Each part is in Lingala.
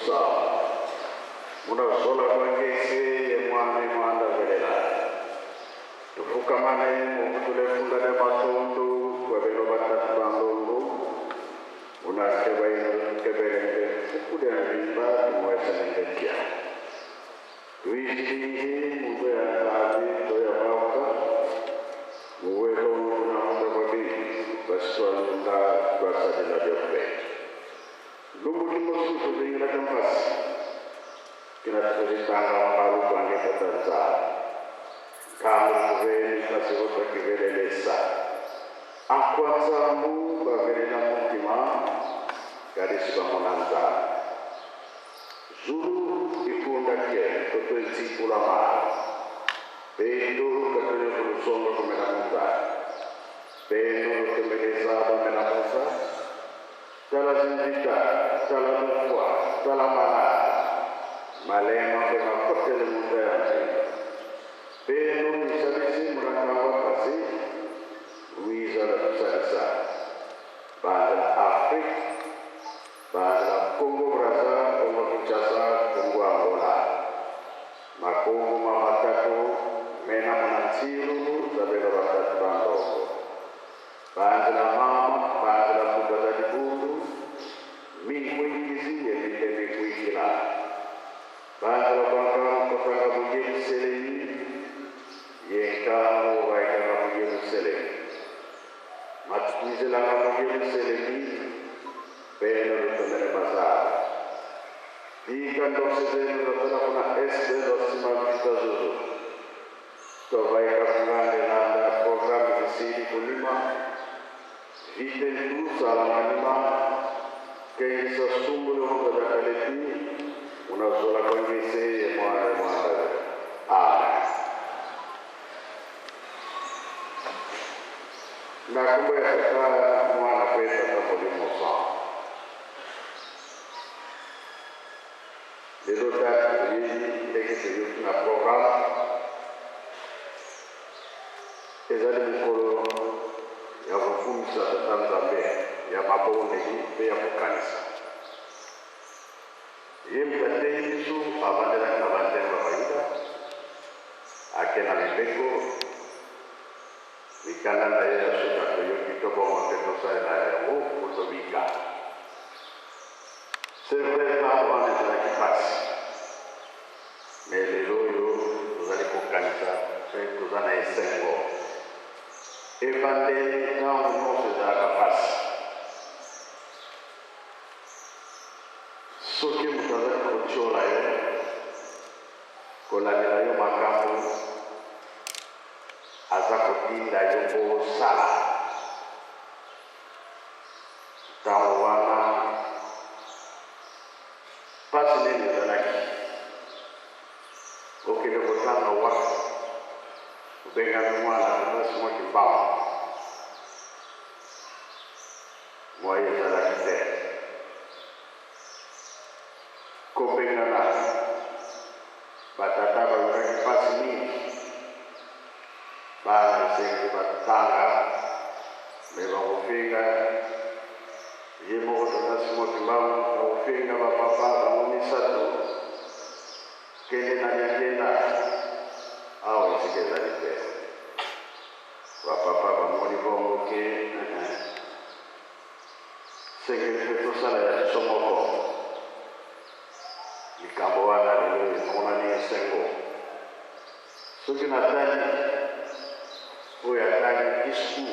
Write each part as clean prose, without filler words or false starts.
tokusa muna sola kwangese ye mwami mwanda velela tufukamane mu tulefunda ne matondo kwa beno batatu bandondo muna kebaino keberenge kude rimba tumwesa nengekia tuishi mwe ya tabi toya bauka mwe hono na mtababi baswanda kwa sadila jope Lumbu susu dengan tempat kita teristanga malu bangi ketanza kamu kuveni kasih otak kivere lesa aku asamu bagere na mutima gadis bangunanza zuru ikunda ke toto insipulama pendo katanya berusono kemenamuza pendo kemeneza kemenamuza dalam cinta, dalam kuat, dalam mana, malema dengan kotel muda yang lain. Penuh isabisi merangkap kasih, wisara besar, bahasa Afrik, bahasa Kongo Brazza, Kongo Kinshasa, Kongo Angola, Makongo Mamakato, Mena Manansiru, Zabela Batat Bando, bahasa Mama, bahasa Buddha di Bulu. Minggu ini ya kita minggu ini lah. Bangsa bangsa mungkin seling, yang kamu baik mungkin seling. Mati selang mungkin seling, benar benar masalah. Ikan dosen betul pun SD dosen kita dulu. Coba ikan dengan program di sini kelima. Kita itu salam lima. Kaya sa sumbulo ng pagkakaliti, una sola convinse e muore. Amen. Na kumbe ka mwana pesa ka polimo sa. Lelo ta ni leki na program. Ezali mkolo ya kufundisha Tanzania. Ya mambo mengi ya kukanisa. Yembe Yesu abandera na bandera baida. Akena mbeko. Mikana na Yesu kayo kitobo mteto sa na yao kuzobika. Sempre na bwana za kipasi. Melelo yo uzali kukanisa, tuzana esengo. Ebandera na unoso za kapasi. Soki mutazali kuchola yo kolandela yo makambo aza kotinda yo kosala ntango wana pasi nini ezalaki okende kotanga waka obengami mwana mwasi mwa kimbango mwaye ezalaki te kopengana batata balukaki pasi mingi bana esengi batanga me bakofenga ye moko tata simo kimbangu bakofenga bapapa bango misato kende na liangenda awa esika ezali te bapapa bamoni bongo ke sengeli mpe tosala ya biso moko likambo wana lelo emonani esengo soki natali oyo atali disku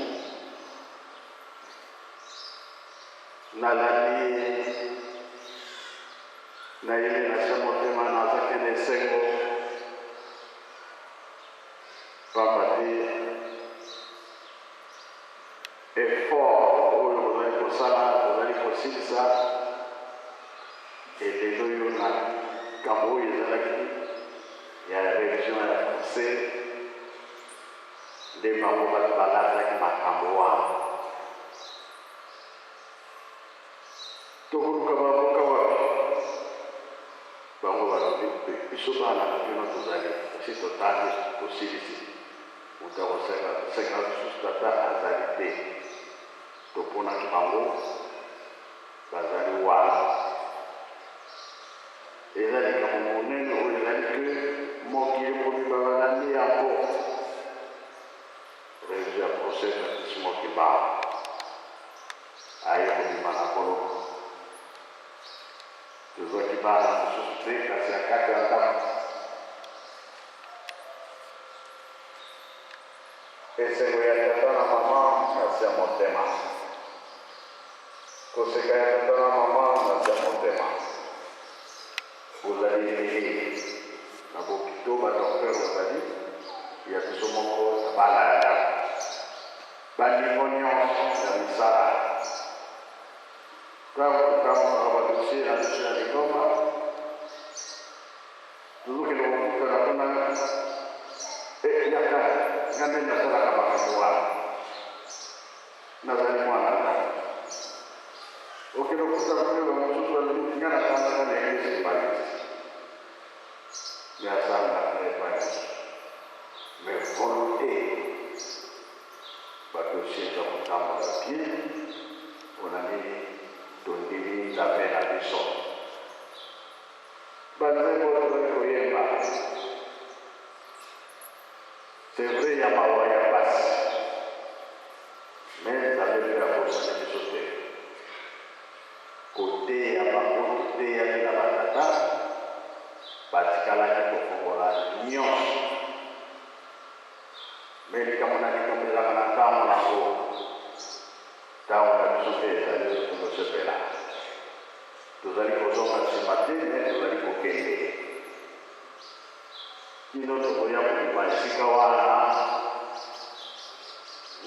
nalandi nayeli na se motema naza kende esengo pamba te effort oyo ozali kosala ozali kosilisa elelo yo na kambo oyo ezalaki ya religion ya français nde bango bato balataki makambo wana tokoluka baboka wapi bango balobi biso bana bino tozali esi totali tosilisi moto akosenga lisusu tata azali te toponaki bango bazali wana kibao ayo kudimana kolo tuzo kibao kususi kasi akati andamu esengo ya tata na mama kasi ya motema koseka ya tata na mama kasi ya motema uzali nini na bokito badokter uzali ya tusomoko tabala ya damu bandingo nyonso ya misala kama abadusi na tusina ligoma tuluki lokuta na kuna yaka ngande nasala kama kamuwa nazali mwana ukilokuta kule wa msusu ngana kama na yesi mbali ya sana mbali mais volonté badossier za kutamba la pied on a mis tondini za pena biso banzembo koyemba c'est vrai ya mawa ya basi mais ça veut dire pour ça que sauter côté ya bango côté ya la batata batikala ko fongola nyonso mais kama na nikamela kana kama na ko tawo na kusopeza leo tunasepela tuzali kozonga simatene tuzali kokende kino tokoya kumasika wana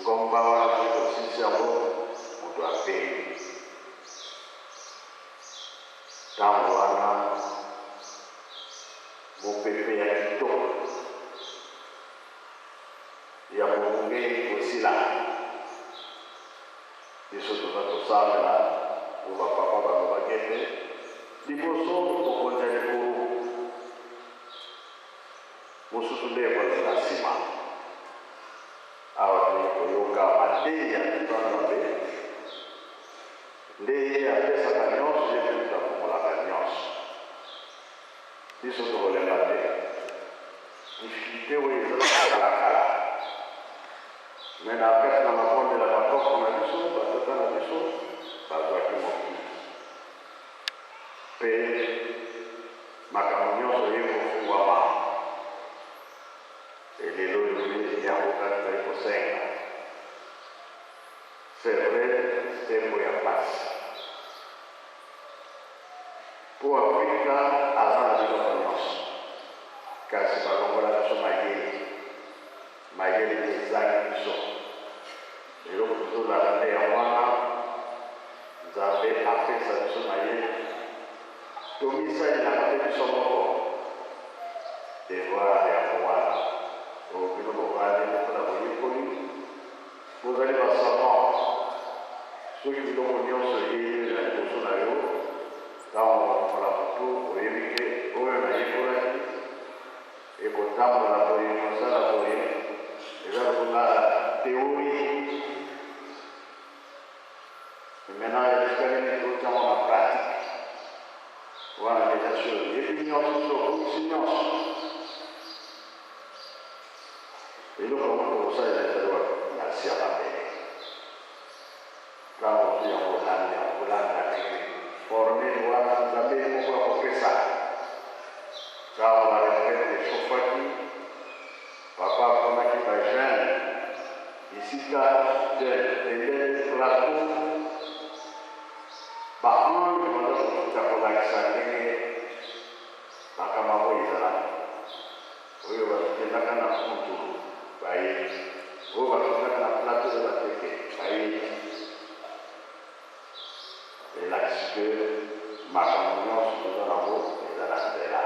ngomba wana kusisi yango mutu apeni tawo wana mopepe ya kitoko ya munge kosila biso toza kosala po bapapa bango bakende liboso okonza likolo mosusu nde ekozala nsima awa toli koyoka mateya titwanabe nde ye apesaka nyonso ye mpe tutakomolaka nyonso biso tokolemba te difficulté oyo ezalakalakala mais na kati na mabondela bakoko na biso batata na biso bazwaki mokili mpe makambo nyonso ye kofungwama elelo oyo yango kati zali kosenga c'est vrai tembo ya pasi mpo afrika aza na biloko nyonso kasi balongola biso mayele ezangi biso eloko tozozala nde ya wana nzambe apesa biso mayele tomisalelaka mpe biso moko devoir yango wana bino bovandi mpona boyekoli bozali basavant soki biloko nyonso eyeli na liboso na yo ntango bakomola motu oyebi ke oyo nayekolaki ekotambola boye mosala boye eza lokola théorie maintenant eskalini totango na pratique wana deja chose epi nyonso tokomisi nyonso eloko moko kosalela ezaliwa na sia mabele ntango tu yango kolanda ndenge forme wana nzambe moko akopesa ntango baretraite eshofaki papa aponaki bajeune esika tendele plateau baange baza kofuta kolakisa ndenge makambo ezala oyo bakendaka na kutu bayebi oyo bakendaka na plateau ya bateke bayebi elakisi ke makambo nyonso toza nango ezala nzela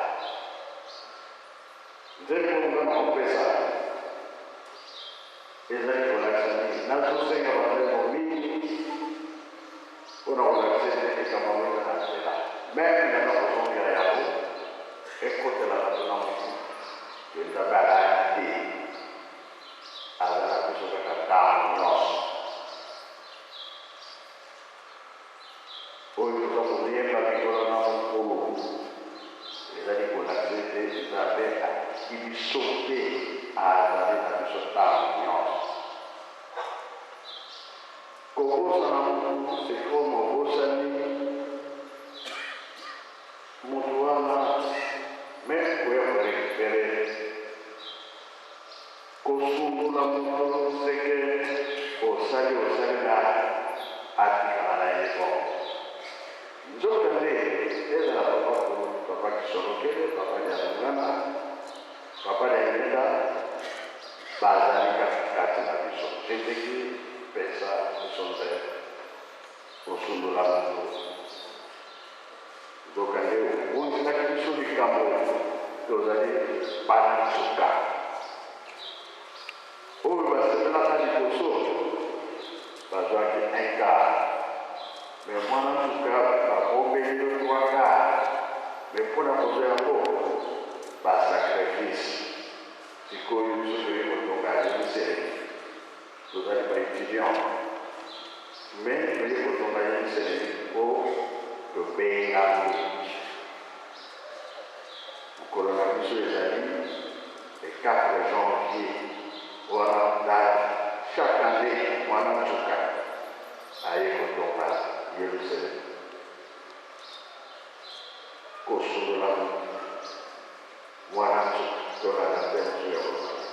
nzeli konga na kopesa ezali kolakisa nini nazosenga batembo mingi mpona kolakisa ete makambo eza na nzela meme nanga kozongela yango ekotela bato na motu ke nzambe alaya te aza na biso kaka ntango nyonso oyo toza koyemba mikolo na mokolo ezali kolakisa ete nzambe akiki biso te azali na biso ntango nyonso bosana sikomo bosani mutuana me kuya récupérer kosungula mutu seke osali na atikala na yeso nzokande eza papa kisonokele papa nyalungana papa nyalenda bazali katikati na biso ezeki pesa kusonze kosungula mutu nzokande onzelaki biso likambo tozali bana suka oyo basepelaka liboso bazwaki inka me mwana suka bakombeli twaka me mpona kozwa yango basacrifice sikoyo biso toye kotonga yerusalemi tozali baétudiant me toye kotonga yerusalemi po tobengami mokolo na biso ezali le 4 janvier wana chaque année mwana nsuka aye kotonga yerusalemi kosolola mwana nsuka tolanda mpe mosu ya kotonga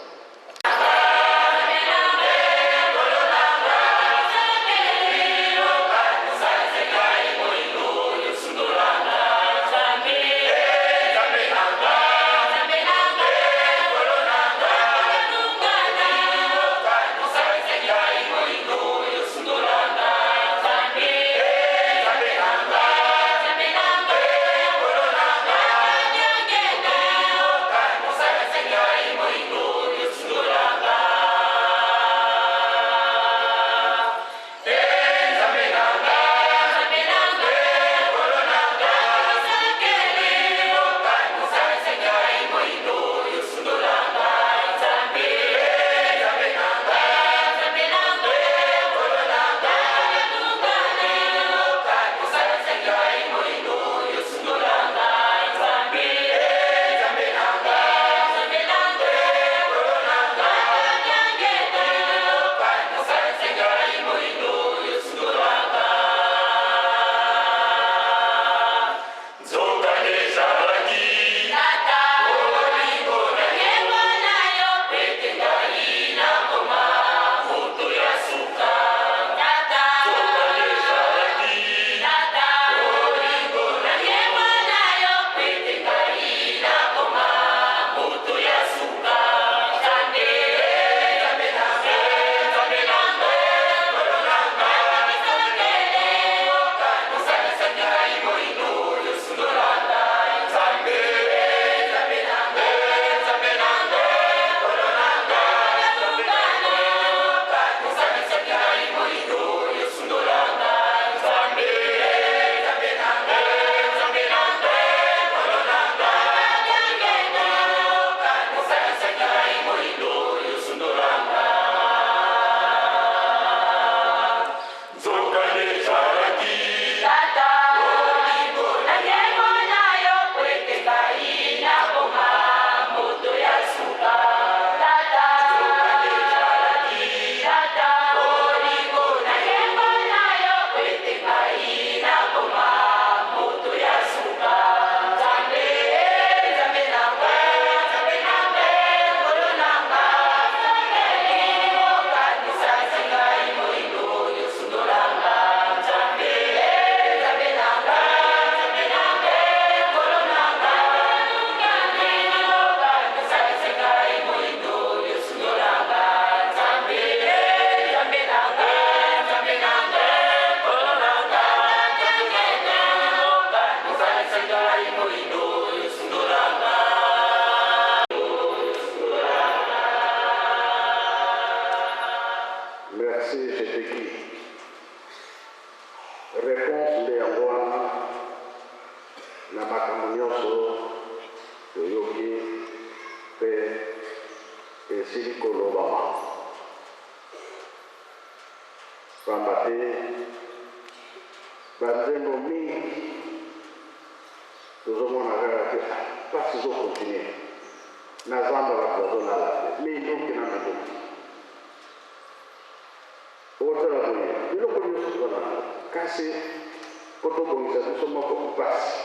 kasi kotobongisa biso moko mpasi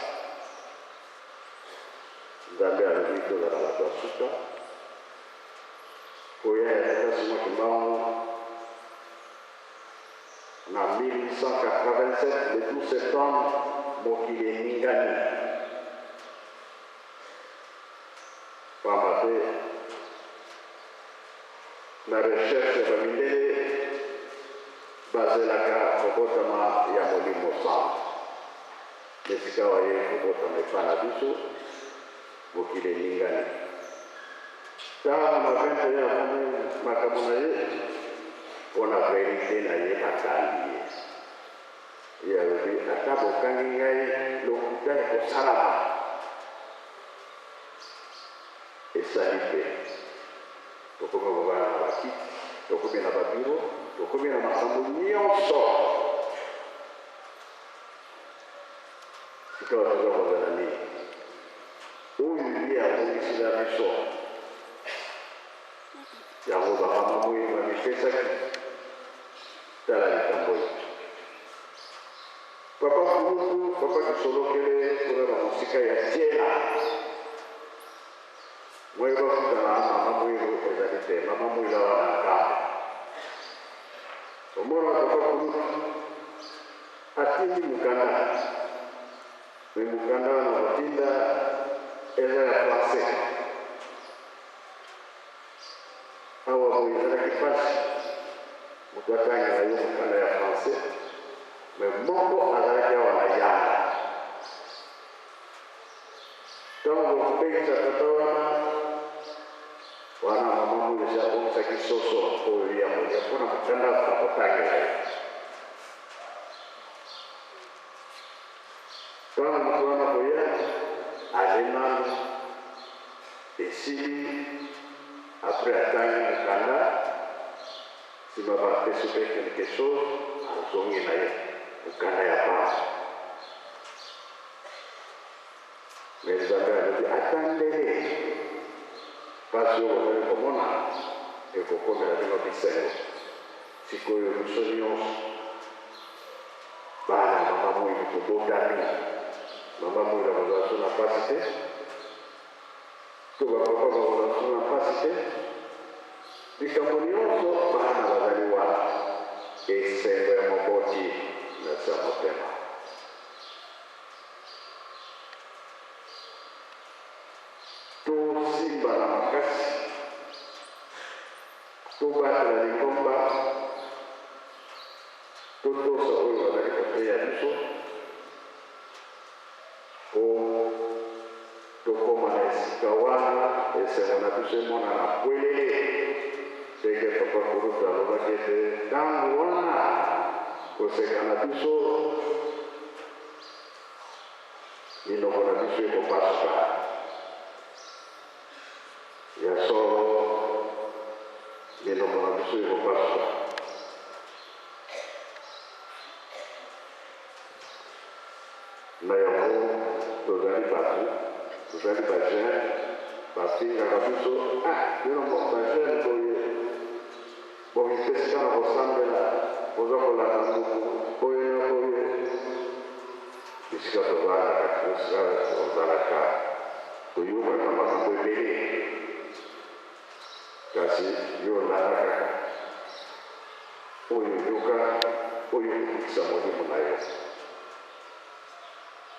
nzambe alobi tozala bato ya suka koya ya kasi moki mbango na 1887 le 12 septembre mokili eningani pamba te na recherche ya bamindele bazelaka kobotama ya molimo sana esika waye kobotama epa na biso mokili eningani ntango na 21 avandi makambo na ye mpona verite na ye akangi ye alobi ata bokangi ngai lokuta ya kosalama esali te tokomi kobala na bakiti tokomi na babiro tokomi na makambo nyonso sika toza kozala nini oyo ye abongisila biso yango bakama moyi bamipesaki tala likambo ye papa kuluku papa kisolokele kuna na mosika ya tiela moye bafutana mama moyilo ezali te mama moyila wana nkambo omona papa kuluku atindi mokanda me mokanda wana batinda eza ya français awa boye ezalaki pasi moto atangela yo mokanda ya français me moko azalaki awa na yanga ntango bakopekisa tata wana mama moyo eza abongisaki soso oyo ya moya mpona mokanda bakotangela ye ntango moto wana koya alenano esili apres atangi mokanda nsima bapesi mpe quelque chose azongi na ye mokanda ya pasi me nzambe alobi atandele pasi oyo ozali komona ekokomela bino bisengo sikoyo biso nyonso bana mama moyi tobotami mama moyi bakozala so na pasi te to bapapa bakozala so na pasi te likambo nyonso bana bazali wana esengo ya mokoti na sa motema tosimba na makasi tobatela lingomba totosa oyo bazali koteya biso po tokóma na esika wana esengo na biso emona na pwelele ndenge papa kulutu alobaki ete ntango wana koseka na biso minoko na biso ekopasuka ya solo minoko na biso ekopasuka na yango tozali bato tozali bagene basingaka biso bino bagene boye bomipesika na kosambela oza kolanda muku boye na boye bisika tozalaka bisika tozalaka toyokaka makambo ebele kasi yo olandaka oyo yoka oyo ekokisa molimo na yo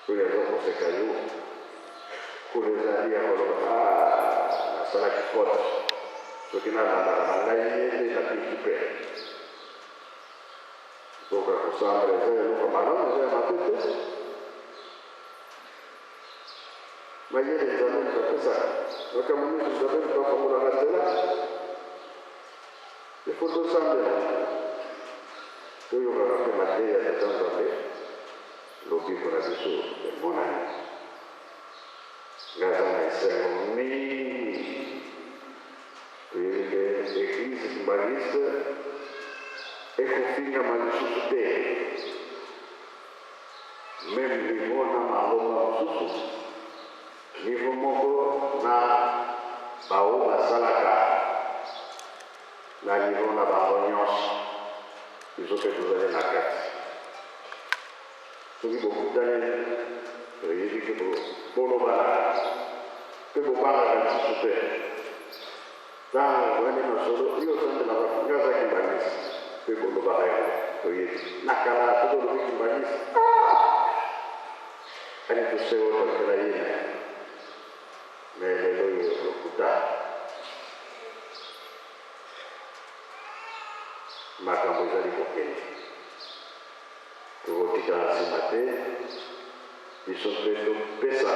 oyo aza koseka yo kolo ezali ya koloba nasalaki fote soki nalandaka na ngai yende nabiki mpe toka kosambela eza eloko malamu eza ya mabe te mayele nzambe likapesaka makambo nyonso nzambe likafungolaka nzela ifo tosambela toyokaka mpe mateya tata nzambe lobiko na biso emonani ngaza na esengo mingi toyebi te eglise kimbaliste ekofingama lisusu te meme nivo na maloba mosusu nivo moko na bao basalaka na nivo na bango nyonso biso mpe tozali na kati soki bokutani toyebi ke bolobana mpe bobangaka lisusu te ntango wani masolo yo osambelaka nga aza kimbanisi mpe bolobaka yango toyebi na kala soki olobi kimbanisi ani tosewo tokela yina me lelo oyo lokuta makambo ezali kokende tokotika na nsima te biso mpe topesa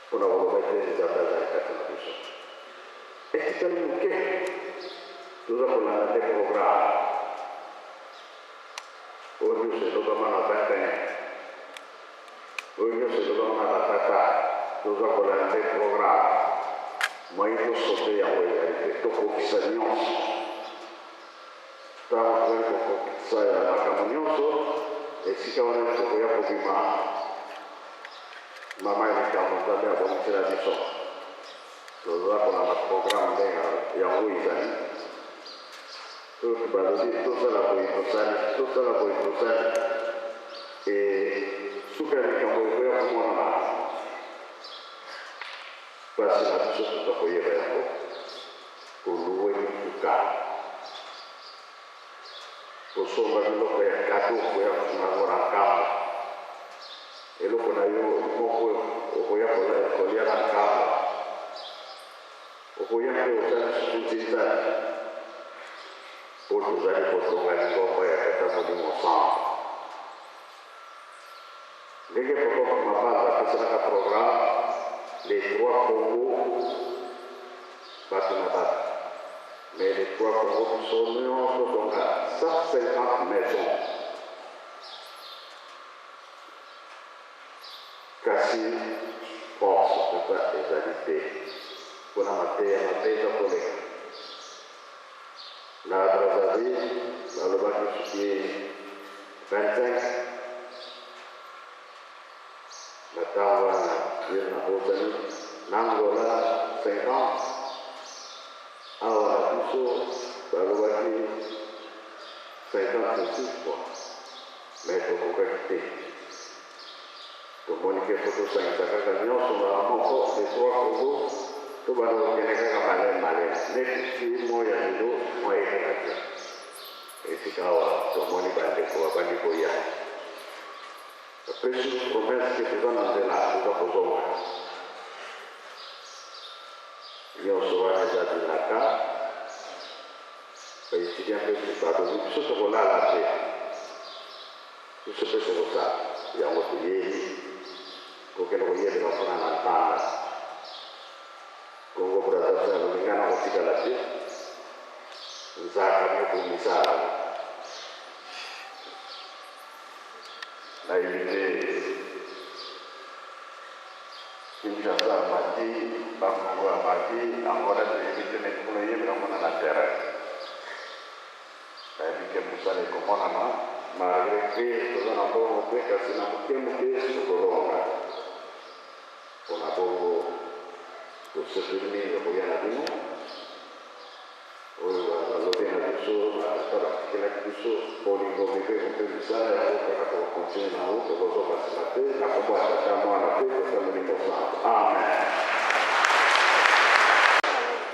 mpona koloba ete nzambe azali kati na biso etikali moke toza kolanda te programe oyo nyonso elobama na batin oyo nyonso elobama na batata toza kolanda te programe moyi tosote yango ezali te tokokisa nyonso ntango tozali kokokisa ya makambo nyonso esika wana tokoya kobima mama ya likambo nzambe abomisela biso toza kolanda programe ndenge yango ezali soki balobi tosala boye tosali suka ya likambo ekoya komonana mpasi na biso toza koyeba yango koluwe mituka kosomba biloko ya kado okoya kosungango na nkambo eloko na yo moko okoya kolia na nkambo okoya mpe osali susu ntinzali po tozali kotonga lingombo ya tata molimo ensemble ndenge papa mabanga apesanaka programe les 3 Congo bato na bato mais les 3 Congo biso nyonso tonga 150 maisons kasi force mpenza ezali te mpona mateya mabe eza koleka na Brazzaville balobaki soki 25 na ntango wana ye na bozali na Angola 50 awa na biso balobaki 56 fois mais tokokaki te tomoni ke po tosangisa kaka nyonso mbala moko les 3 Congo to bana kokende kaka maleme neti moya lelo moyekaka te esika awa tomoni bandeko babandi koya apres sur promese ke toza na nzela toza kozonga nyonso wana eza binaka baetudia mpe badomi biso tokolala te biso mpe tokosala yango toyebi kokende koyebela mpona na ntanda Congo Brazzaville alolingana kotikala te nzaka myokomisala na invité Kinshasa mati Bakongo mati Angola toyebite ne kuna yebela mpona na terrain nayebike mosala ekomonana malgré que toza na bongo te kasi na moke tokolonga mpona bongo tosepeli mingi koya na bino oyo balobi na biso ata batikelaki biso bolingo mipe kope misala yango kaka tokokontinue nango tokozonga nsima te na kombo ya tata mwana mpe tata molimo santo amen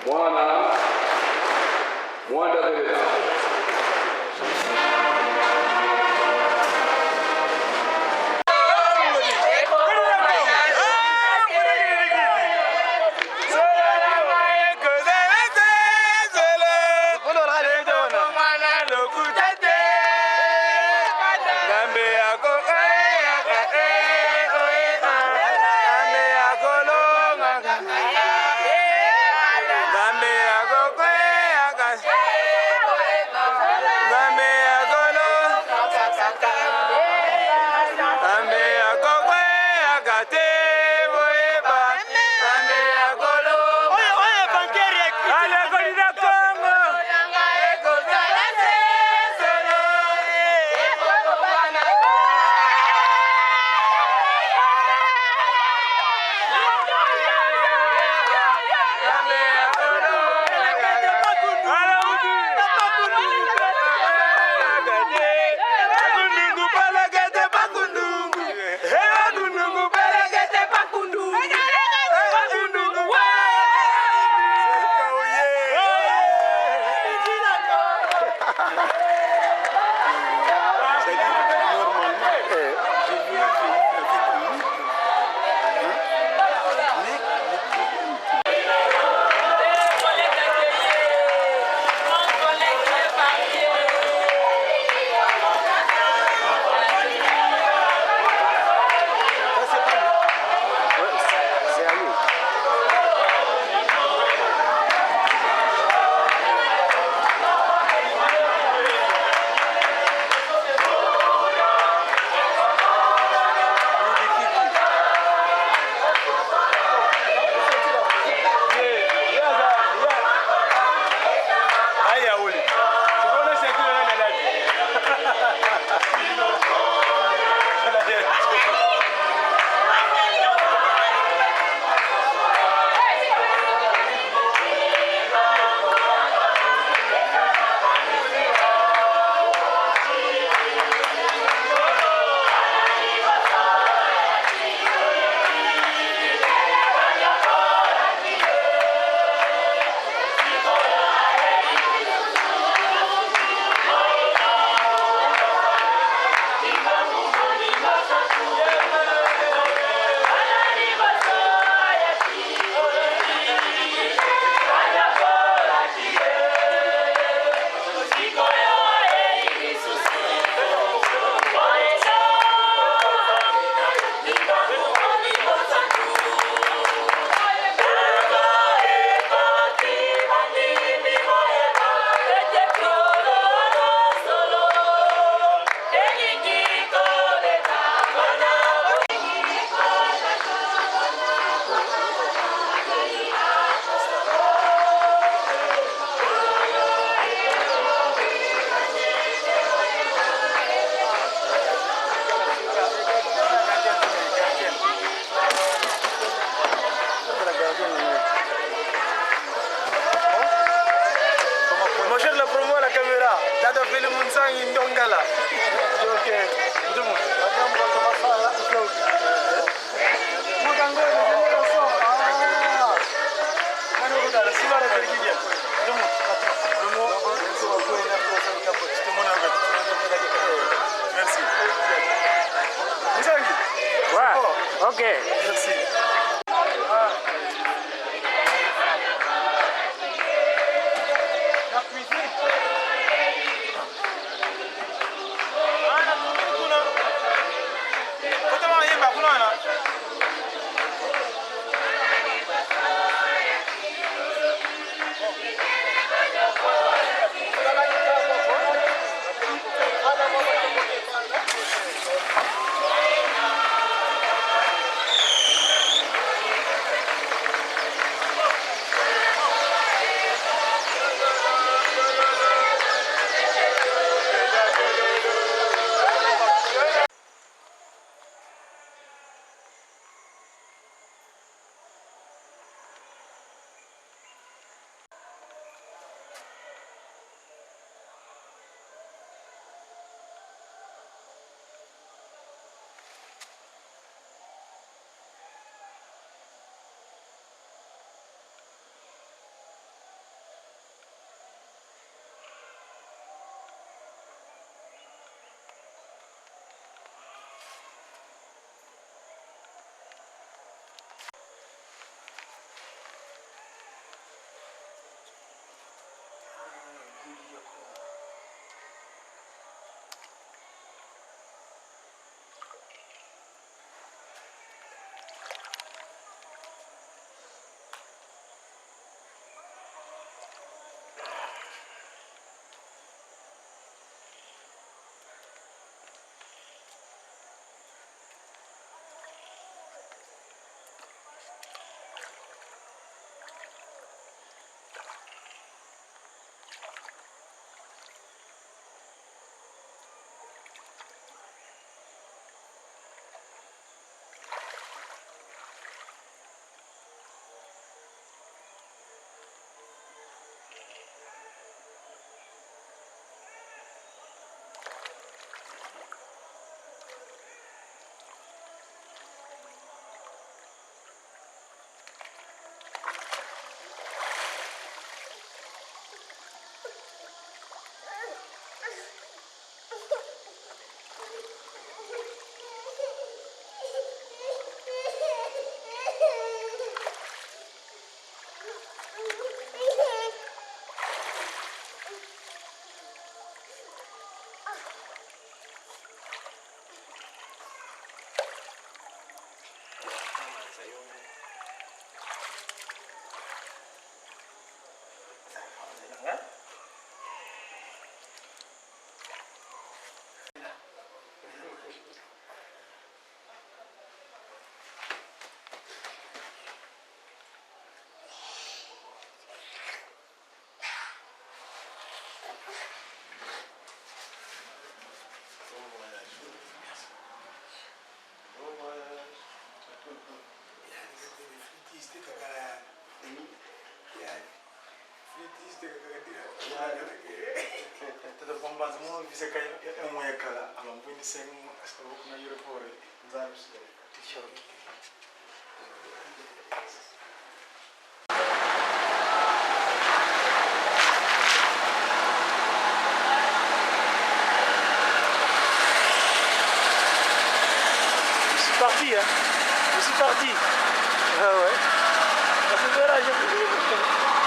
mwana mwandazelela Ok, merci. La cuisine. Bisa kayak yang mau ya kala, alam pun ini saya mau asal bukan aja repore, jangan sih t-shirt. C'est parti, hein. Je suis parti. Ah ouais. Ça fait de la